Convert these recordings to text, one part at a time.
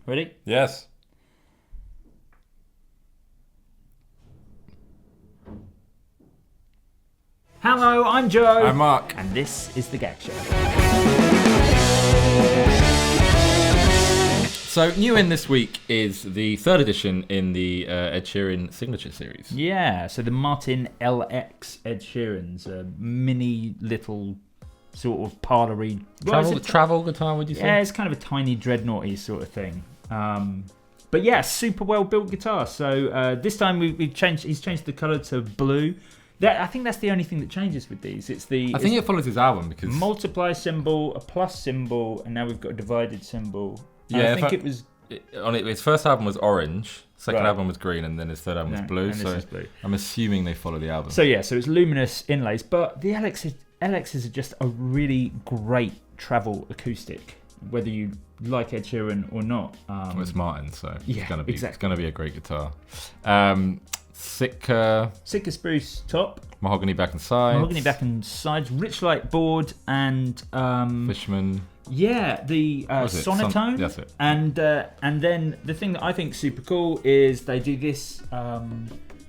Ready? Yes. Hello, I'm Joe. I'm Mark. And this is the GAK Show. So, new in this week is the third edition in the Ed Sheeran Signature Series. Yeah, so the Martin LX Ed Sheeran's a mini little sort of parlour-y... Travel guitar, would you say? Yeah, it's kind of a tiny dreadnoughty sort of thing. But yeah, super well-built guitar. So this time he's changed the colour to blue. I think that's the only thing that changes with these. I think it follows his album because... multiply symbol, a plus symbol, and now we've got a divided symbol. Yeah, I think it was... his first album was orange, second Right. album was green, and then his third album was blue. And this So is blue. I'm assuming they follow the album. So yeah, so it's luminous inlays, but the LXs are just a really great travel acoustic, whether you like Ed Sheeran or not. Well, it's Martin, so yeah, it's gonna be a great guitar. Sitka spruce top, mahogany back and sides, rich light board, and Fishman. yeah, the sonotone. That's it. And then the thing that I think is super cool is they do this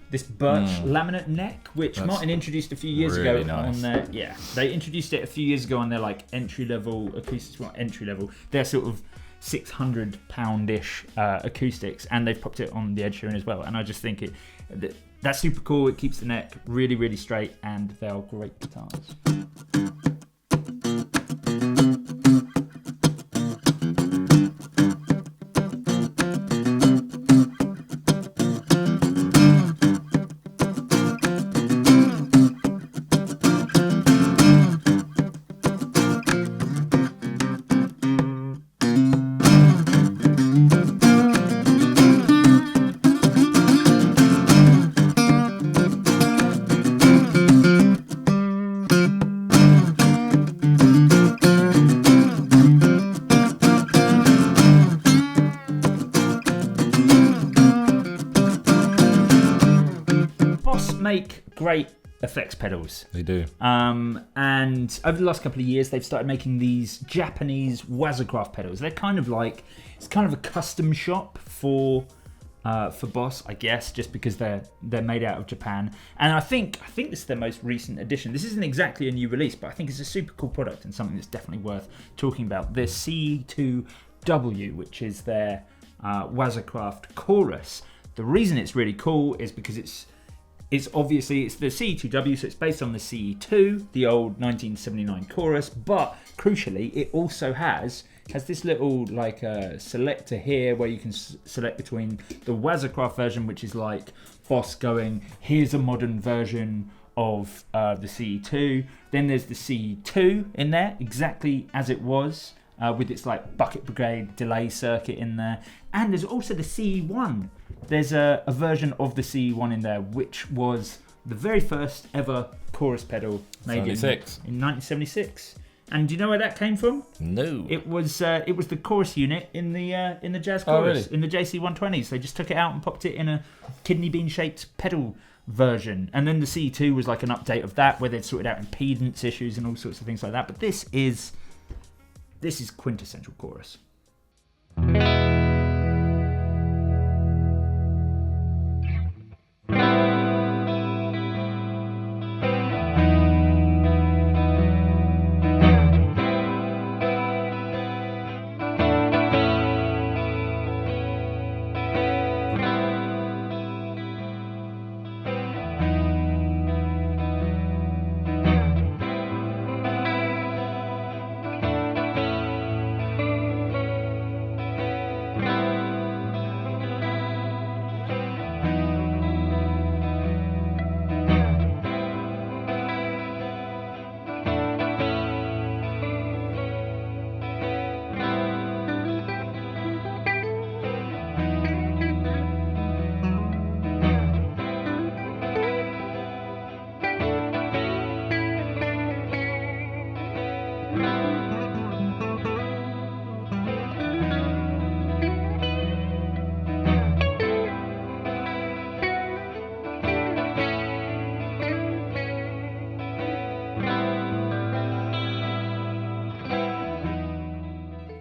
this birch laminate neck, which That's Martin introduced a few years really ago nice. on their they introduced it a few years ago on their like entry level acoustics. Well, entry level, they're sort of £600-ish acoustics, and they've popped it on the Ed Sheeran as well. And I just think that's super cool. It keeps the neck really, really straight, and they are great guitars. Make great effects pedals. They do. And over the last couple of years, they've started making these Japanese Waza pedals. They're kind of like, it's kind of a custom shop for Boss, I guess, just because they're made out of Japan. And I think this is their most recent addition. This isn't exactly a new release, but I think it's a super cool product and something that's definitely worth talking about. The C2W, which is their Waza chorus. The reason it's really cool is because it's obviously the CE2W, so it's based on the CE2, the old 1979 chorus, but crucially it also has this little like selector here where you can select between the Waza version, which is like Boss going, here's a modern version of the CE2. Then there's the CE2 in there, exactly as it was, with its like bucket brigade delay circuit in there. And there's also the CE1. There's a version of the CE1 in there, which was the very first ever chorus pedal made in 1976. And do you know where that came from? No. It was the chorus unit in the jazz chorus, really? in the JC120s. They just took it out and popped it in a kidney bean shaped pedal version. And then the CE2 was like an update of that, where they'd sorted out impedance issues and all sorts of things like that. But this is quintessential chorus.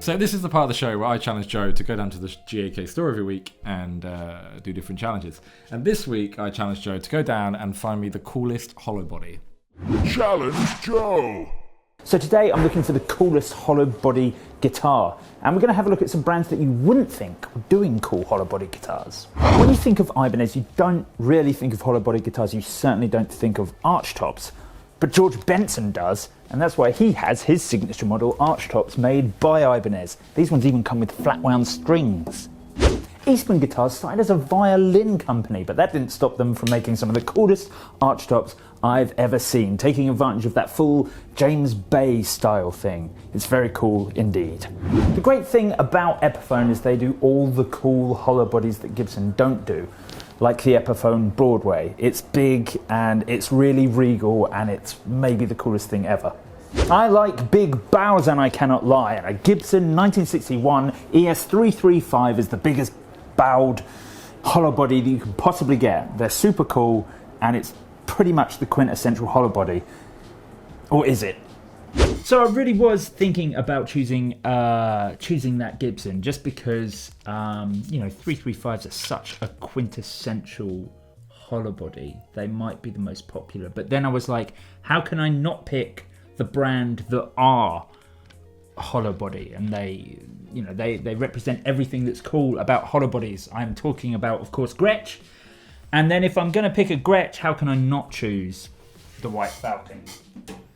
So this is the part of the show where I challenge Joe to go down to the GAK store every week and do different challenges. And this week I challenge Joe to go down and find me the coolest hollow body. Challenge Joe! So today I'm looking for the coolest hollow body guitar, and we're going to have a look at some brands that you wouldn't think were doing cool hollow body guitars. When you think of Ibanez, you don't really think of hollow body guitars, you certainly don't think of arch tops, but George Benson does, and that's why he has his signature model arch tops made by Ibanez. These ones even come with flat wound strings. Eastman Guitars started as a violin company, but that didn't stop them from making some of the coolest arch tops I've ever seen, taking advantage of that full James Bay style thing. It's very cool indeed. The great thing about Epiphone is they do all the cool hollow bodies that Gibson don't do, like the Epiphone Broadway. It's big and it's really regal and it's maybe the coolest thing ever. I like big bows and I cannot lie, and a Gibson 1961 ES335 is the biggest bowed hollow body that you can possibly get. They're super cool and it's pretty much the quintessential hollow body. Or is it? So I really was thinking about choosing that Gibson just because 335s are such a quintessential hollow body. They might be the most popular, but then I was like, how can I not pick the brand that are hollow body? And they represent everything that's cool about hollow bodies. I'm talking about, of course, Gretsch. And then if I'm going to pick a Gretsch, how can I not choose the White Falcon?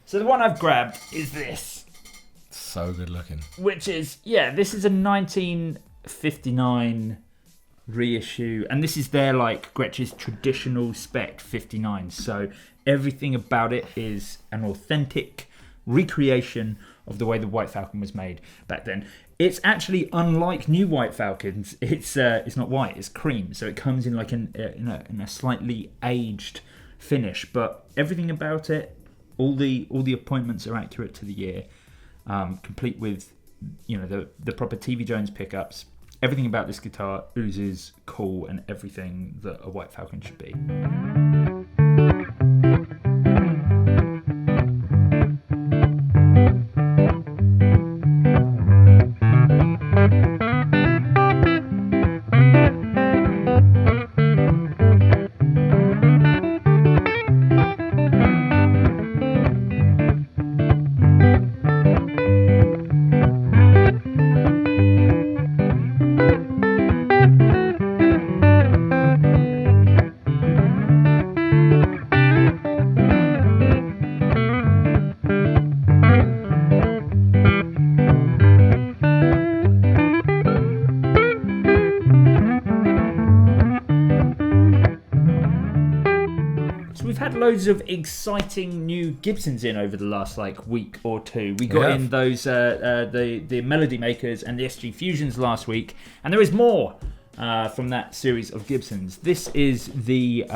So the one I've grabbed is this. So good looking. Which is, this is a 1959 reissue. And this is their, Gretsch's traditional spec 59. So everything about it is an authentic recreation of the way the White Falcon was made back then. It's actually unlike new White Falcons. It's not white, it's cream. So it comes in in a slightly aged finish, but everything about it, all the appointments are accurate to the year, complete with the proper TV Jones pickups. Everything about this guitar oozes cool and everything that a White Falcon should be. Loads of exciting new Gibsons in over the last week or two. We got in those the Melody Makers and the SG Fusions last week, and there is more from that series of Gibsons. This is the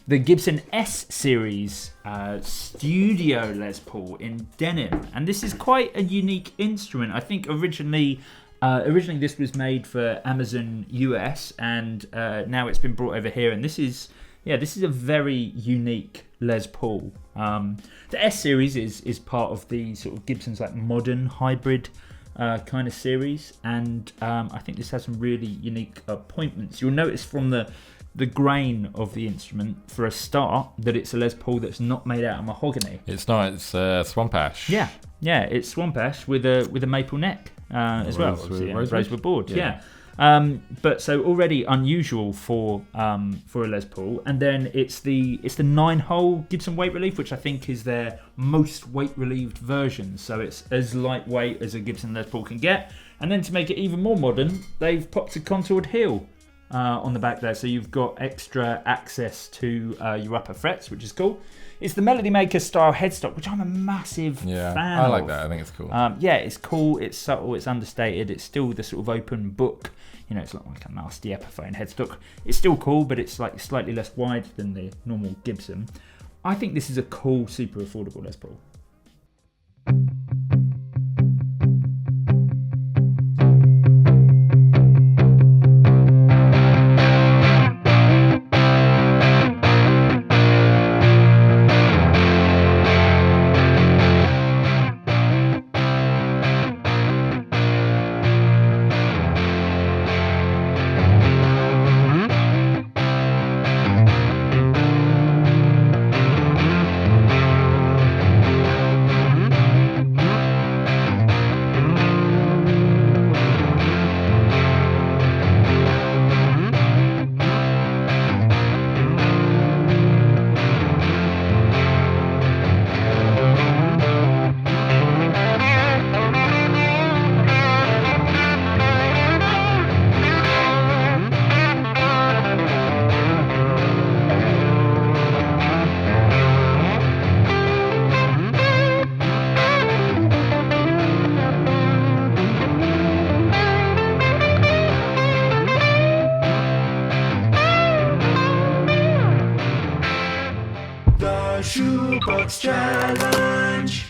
Gibson S-series Studio Les Paul in denim, and this is quite a unique instrument. I think originally this was made for Amazon US, and now it's been brought over here, and this is a very unique Les Paul. The S-series is part of the sort of Gibson's modern hybrid kind of series, and I think this has some really unique appointments. You'll notice from the grain of the instrument, for a start, that it's a Les Paul that's not made out of mahogany. It's not. It's swamp ash. Yeah, it's swamp ash with a maple neck as well. Rosewood board. Yeah. But so already unusual for a Les Paul, and then it's the 9-hole Gibson weight relief, which I think is their most weight relieved version. So it's as lightweight as a Gibson Les Paul can get. And then to make it even more modern, they've popped a contoured heel on the back there, so you've got extra access to your upper frets, which is cool. It's the Melody Maker style headstock, which I'm a massive fan of. I like that. I think it's cool. It's cool, it's subtle, it's understated, it's still the sort of open book. It's not like a nasty Epiphone headstock. It's still cool, but it's slightly less wide than the normal Gibson. I think this is a cool, super affordable Les Paul. Shoebox Challenge.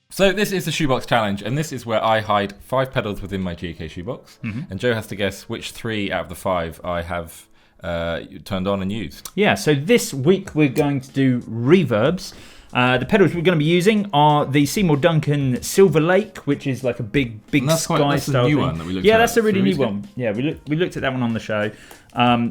So this is the Shoebox Challenge, and this is where I hide 5 pedals within my GAK shoebox, and Joe has to guess which 3 out of the 5 I have turned on and used. Yeah, so this week we're going to do reverbs. The pedals we're going to be using are the Seymour Duncan Silver Lake, which is like a big Sky that's style a new thing. one that we looked at. Yeah, that's a really 3 new weeks ago. one. Yeah, we looked at that one on the show.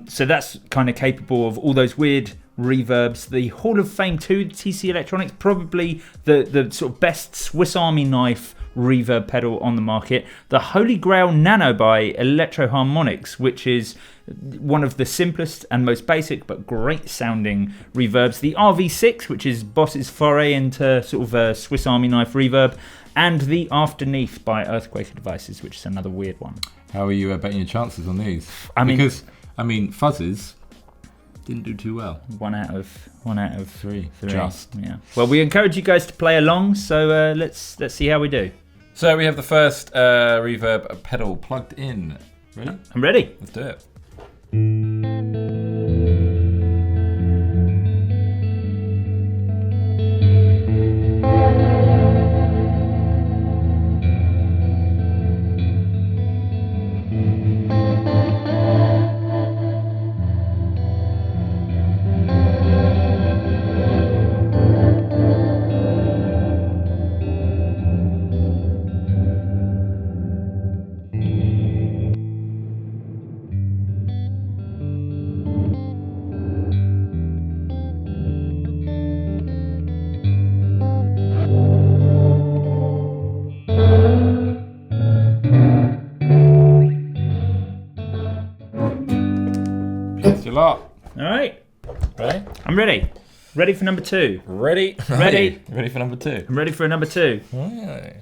So that's kind of capable of all those weird reverbs. The Hall of Fame 2, the TC Electronics, probably the sort of best Swiss Army knife reverb pedal on the market. The Holy Grail Nano by Electro Harmonics, which is one of the simplest and most basic but great sounding reverbs. The RV6, which is Boss's foray into sort of a Swiss Army knife reverb. And the Afterneath by Earthquaker Devices, which is another weird one. How are you betting your chances on these? Because Fuzzes didn't do too well. One out of 3. Just. Yeah. Well, we encourage you guys to play along, so let's see how we do. So we have the first reverb pedal plugged in. Ready? I'm ready. Let's do it. That's your lot. All right. Ready? I'm ready. Ready for number 2. Ready? Ready. Ready for number 2. I'm ready for number 2. Nice.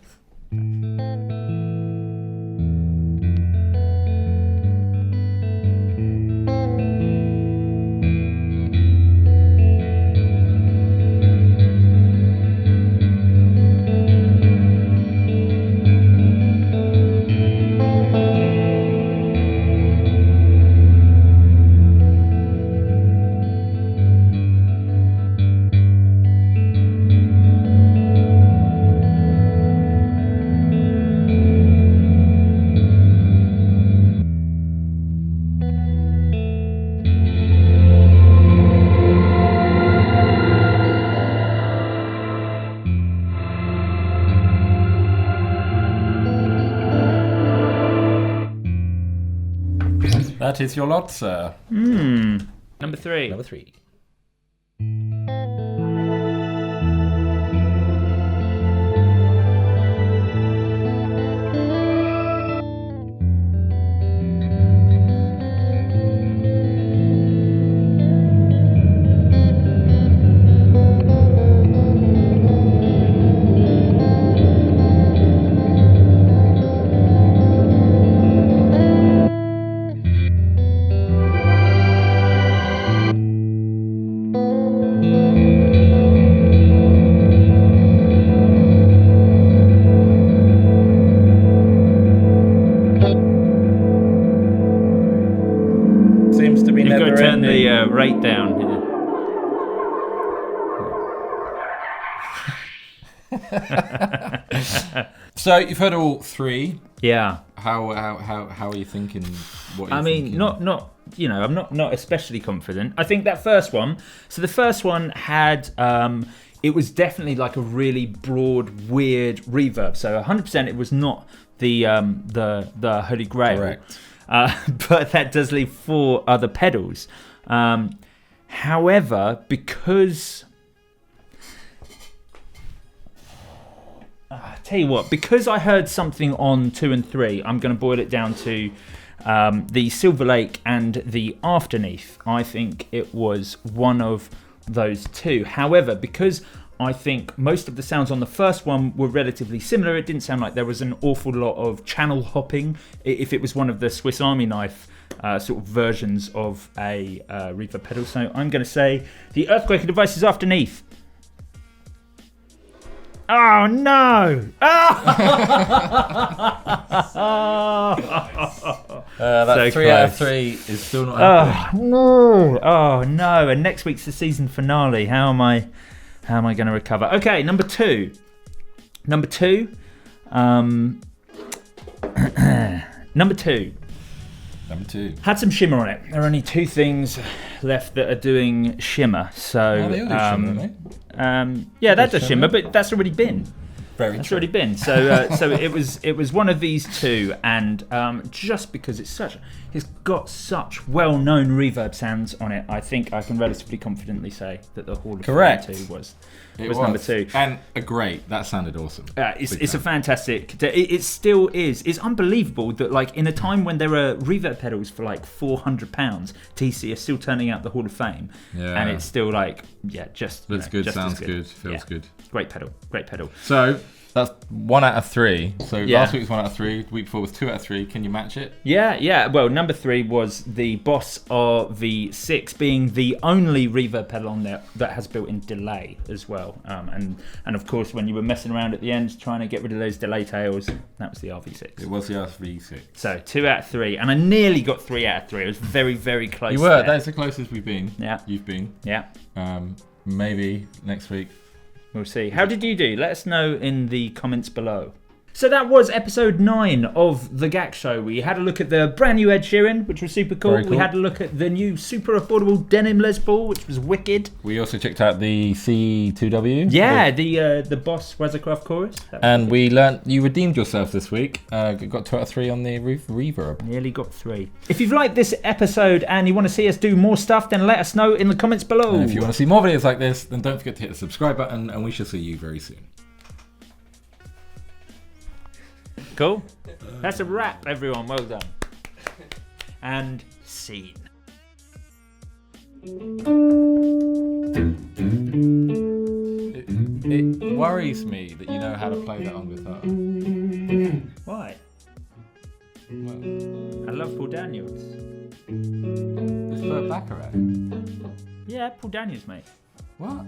That is your lot, sir. Number 3. Number 3. You've got to turn the rate down. So you've heard all 3. Yeah. How are you thinking? What are you thinking? not I'm not especially confident. I think that first one. So the first one had it was definitely like a really broad, weird reverb. So 100% it was not the Holy Grail. Correct. But that does leave 4 other pedals. However, because tell you what, because I heard something on 2 and 3, I'm going to boil it down to the Silver Lake and the Afterneath. I think it was one of those 2. However, because I think most of the sounds on the first one were relatively similar, it didn't sound like there was an awful lot of channel hopping. If it was one of the Swiss Army knife sort of versions of a reverb pedal. So I'm going to say the Earthquaker Devices Afterneath. Oh no! That So 3 out of close. 3 is still not happening. No! Oh no! And next week's the season finale. How am I How am I going to recover? Okay, number two. Number two. Number two. Had some shimmer on it. There are only two things left that are doing shimmer. So they all do shimmer, don't they? yeah, that does shimmer, but that's already been. That's already been. So so it was one of these two, and just because it's got such well-known reverb sounds on it, I think I can relatively confidently say that the Hall of Fame 2 was number 2. And that sounded awesome. It's a fantastic. It still is. It's unbelievable that like in a time when there are reverb pedals for like £400, TC are still turning out the Hall of Fame, and it's still like just. Looks good, just sounds good, feels good. Great pedal. So that's 1 out of 3. So last week was 1 out of 3. The week before was 2 out of 3. Can you match it? Yeah. Well, number 3 was the Boss RV6, being the only reverb pedal on there that has built-in delay as well. And of course, when you were messing around at the end trying to get rid of those delay tails, that was the RV6. It was the RV6. So 2 out of 3, and I nearly got 3 out of 3. I was very, very close. You were. That's the closest we've been. Yeah. You've been. Yeah. Maybe next week. We'll see. How did you do? Let us know in the comments below. So that was episode 9 of the GAK show. We had a look at the brand new Ed Sheeran, which was super cool. We had a look at the new super affordable Denim Les Paul, which was wicked. We also checked out the C2W. Yeah, the Boss Waza chorus. And we learnt you redeemed yourself this week. Got 2 out of 3 on the reverb. Nearly got 3. If you've liked this episode and you want to see us do more stuff, then let us know in the comments below. And if you want to see more videos like this, then don't forget to hit the subscribe button, and we shall see you very soon. Cool. That's a wrap, everyone. Well done. And scene. It worries me that you know how to play that on guitar. Why? Well, I love Paul Daniels. it's Burt Bacharach. Yeah, Paul Daniels, mate. What?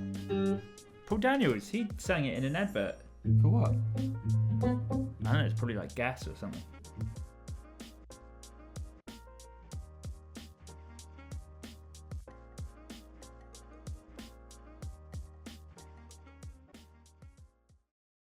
Paul Daniels, he sang it in an advert. For what? I don't know, it's probably like Gas or something.